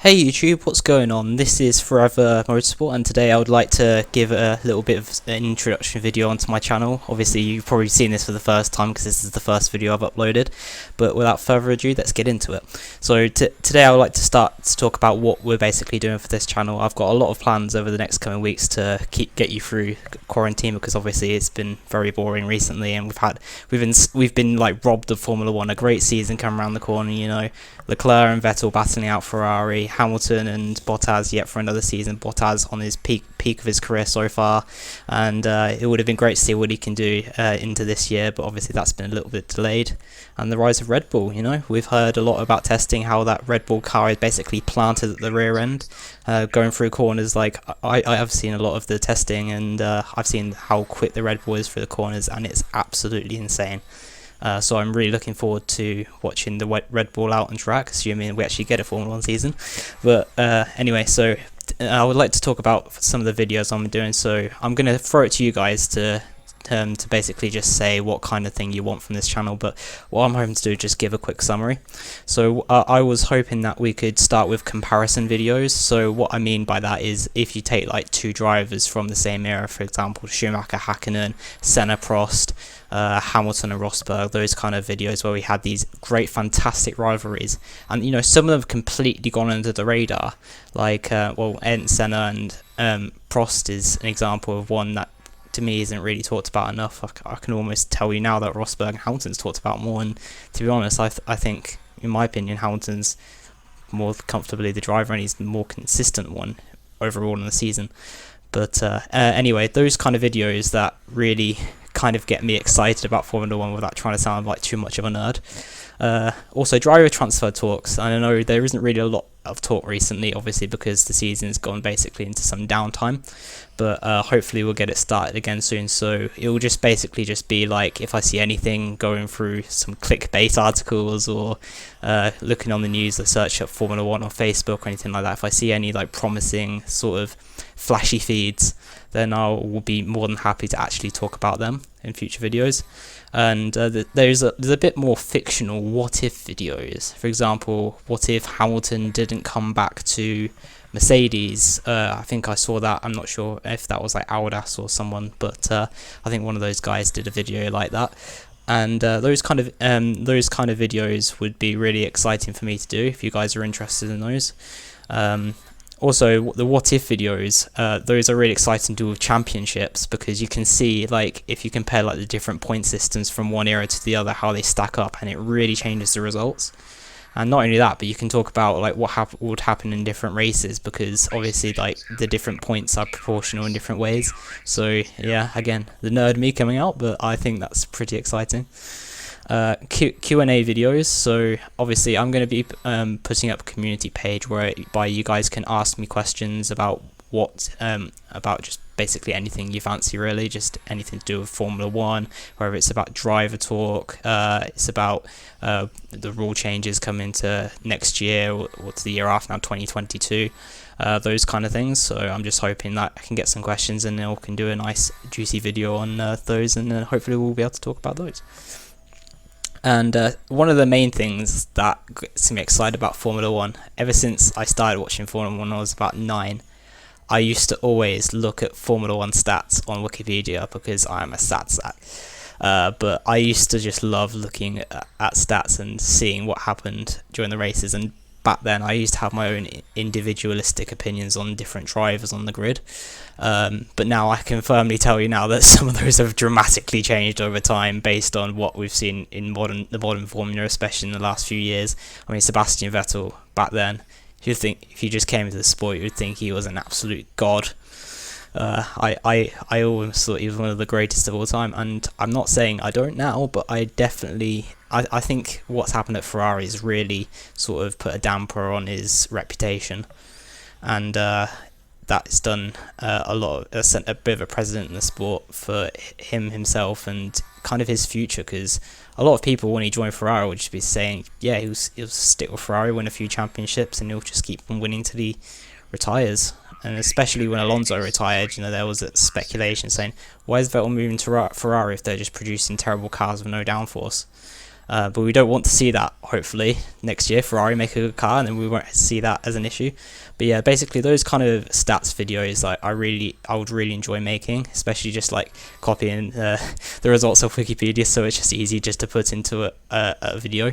Hey YouTube, what's going on? This is Forever Motorsport, and today I would like to give a little bit of an introduction video onto my channel. Obviously you've probably seen this for the first time because this is the first video I've uploaded, but without further ado, let's get into it. So today I would like to start to talk about what we're basically doing for this channel. I've got a lot of plans over the next coming weeks to get you through quarantine, because obviously it's been very boring recently, and we've been like robbed of Formula 1, a great season coming around the corner, you know. Leclerc and Vettel battling out Ferrari, Hamilton and Bottas yet for another season. Bottas on his peak of his career so far, and it would have been great to see what he can do into this year, but obviously that's been a little bit delayed. And the rise of Red Bull, you know, we've heard a lot about testing, how that Red Bull car is basically planted at the rear end, going through corners. Like I have seen a lot of the testing, and I've seen how quick the Red Bull is through the corners, and it's absolutely insane. So I'm really looking forward to watching the Red Bull out on track, assuming we actually get a Formula 1 season. But anyway, so I would like to talk about some of the videos I'm doing. So I'm going to throw it to you guys to basically just say what kind of thing you want from this channel, but what I'm hoping to do is just give a quick summary. So I was hoping that we could start with comparison videos. So what I mean by that is, if you take like two drivers from the same era, for example Schumacher, Hakkinen, Senna, Prost, Hamilton and Rosberg, those kind of videos where we had these great fantastic rivalries, and you know, some of them have completely gone under the radar, like well, Senna and Prost is an example of one that to me isn't really talked about enough. I can almost tell you now that Rosberg and Hamilton's talked about more, and to be honest, I think, in my opinion, Hamilton's more comfortably the driver, and he's the more consistent one overall in the season. But anyway, those kind of videos that really kind of get me excited about Formula 1 without trying to sound like too much of a nerd. Also, driver transfer talks. I know there isn't really a lot of talk recently, obviously because the season's gone basically into some downtime, but hopefully we'll get it started again soon. So it will just basically just be like, if I see anything going through some clickbait articles, or looking on the news, or search up Formula 1 on Facebook or anything like that, if I see any like promising sort of flashy feeds, then I will be more than happy to actually talk about them in future videos. And there's a bit more fictional what if videos. For example, what if Hamilton didn't come back to Mercedes? I think I saw that. I'm not sure if that was like Audas or someone, but I think one of those guys did a video like that. And those kind of videos would be really exciting for me to do if you guys are interested in those. Also, the what if videos, those are really exciting to do with championships, because you can see, like, if you compare like the different point systems from one era to the other, how they stack up, and it really changes the results. And not only that, but you can talk about like what would happen in different races, because obviously like the different points are proportional in different ways. So yeah, again, the nerd me coming out, but I think that's pretty exciting. Q&A videos. So obviously I'm going to be putting up a community page whereby you guys can ask me questions about about just basically anything you fancy, really, just anything to do with Formula 1, whether it's about driver talk, it's about the rule changes coming to next year, or to the year after now, 2022, those kind of things. So I'm just hoping that I can get some questions, and then we can do a nice juicy video on those, and then hopefully we'll be able to talk about those. And one of the main things that gets me excited about Formula 1, ever since I started watching Formula 1 when I was about 9, I used to always look at Formula 1 stats on Wikipedia, because I am a stat. But I used to just love looking at stats and seeing what happened during the races. And back then I used to have my own individualistic opinions on different drivers on the grid. But now I can firmly tell you now that some of those have dramatically changed over time, based on what we've seen in the modern Formula, especially in the last few years. I mean, Sebastian Vettel back then, if you just came into the sport, you would think he was an absolute god. I always thought he was one of the greatest of all time, and I'm not saying I don't now, but I think what's happened at Ferrari has really sort of put a damper on his reputation, and that's done sent a bit of a precedent in the sport for himself and kind of his future, because a lot of people, when he joined Ferrari, would just be saying, yeah, he'll stick with Ferrari, win a few championships, and he'll just keep on winning till he retires. And especially when Alonso retired, you know, there was a speculation saying, why is Vettel moving to Ferrari if they're just producing terrible cars with no downforce? But we don't want to see that. Hopefully next year Ferrari make a good car, and then we won't see that as an issue. But yeah, basically those kind of stats videos like I would really enjoy making, especially just like copying the results of Wikipedia, so it's just easy just to put into a video.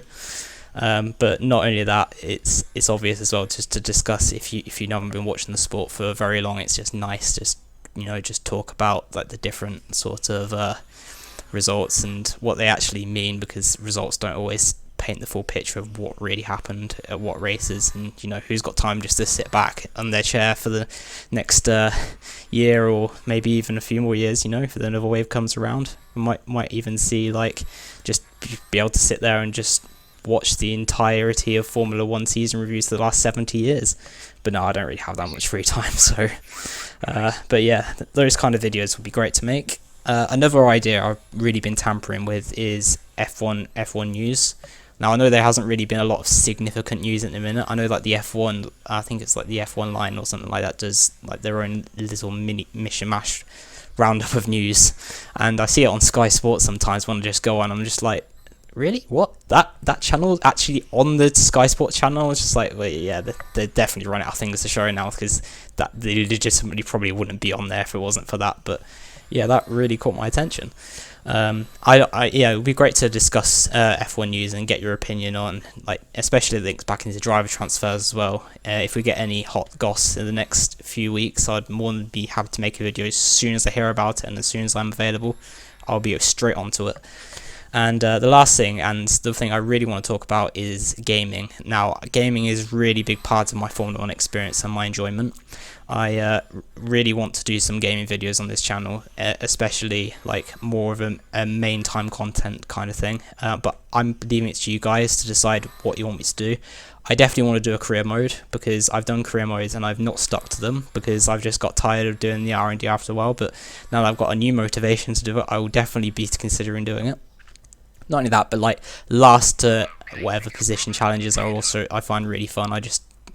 But not only that, it's obvious as well just to discuss, if you haven't been watching the sport for very long, it's just nice just just talk about like the different sort of results and what they actually mean, because results don't always paint the full picture of what really happened at what races, and who's got time just to sit back on their chair for the next year, or maybe even a few more years, if another wave comes around. We might even see like just be able to sit there and just watch the entirety of Formula 1 season reviews for the last 70 years. But no, I don't really have that much free time, so but yeah, those kind of videos would be great to make. Another idea I've really been tampering with is F1 news. Now I know there hasn't really been a lot of significant news at the minute. I know like the F1, I think it's like the F1 line or something like that, does like their own little mini mishmash roundup of news, and I see it on Sky Sports sometimes when I just go on. I'm just like, really? What? That channel actually on the Sky Sports channel? It's just like, well, yeah, they're definitely running out of things to show now, because that they legitimately probably wouldn't be on there if it wasn't for that. But yeah, that really caught my attention. Yeah, it would be great to discuss F1 news and get your opinion on, like, especially links back into driver transfers as well. If we get any hot goss in the next few weeks, I'd more than be happy to make a video as soon as I hear about it, and as soon as I'm available, I'll be straight onto it. And the last thing, and the thing I really want to talk about, is gaming. Now, gaming is a really big part of my Formula 1 experience and my enjoyment. I really want to do some gaming videos on this channel, especially like more of a main time content kind of thing. But I'm leaving it to you guys to decide what you want me to do. I definitely want to do a career mode, because I've done career modes and I've not stuck to them, because I've just got tired of doing the R&D after a while. But now that I've got a new motivation to do it, I will definitely be considering doing it. Not only that, but like last to whatever position challenges are also, I find really fun. I'm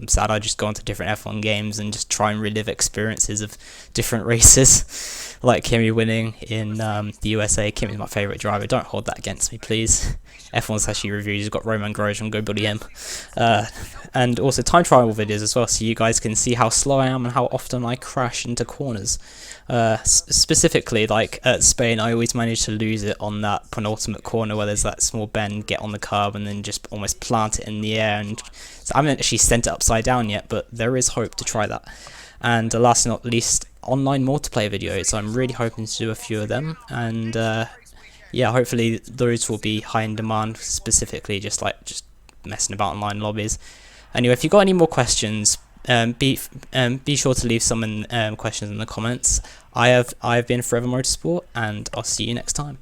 sad I just go into different F1 games and just try and relive experiences of different races, like Kimi winning in the USA. Kimi's my favourite driver. Don't hold that against me, please. F1 actually reviews. You've got Roman Grosjean, go bully him. And also time trial videos as well, so you guys can see how slow I am and how often I crash into corners. Specifically, like at Spain, I always manage to lose it on that penultimate corner where there's that small bend, get on the curb, and then just almost plant it in the air. And so I haven't actually sent it upside down yet, but there is hope to try that. And last but not least, online multiplayer videos. I'm really hoping to do a few of them, and yeah, hopefully those will be high in demand, specifically just messing about online lobbies. Anyway, if you've got any more questions, be sure to leave some questions in the comments. I've been Forever Motorsport, and I'll see you next time.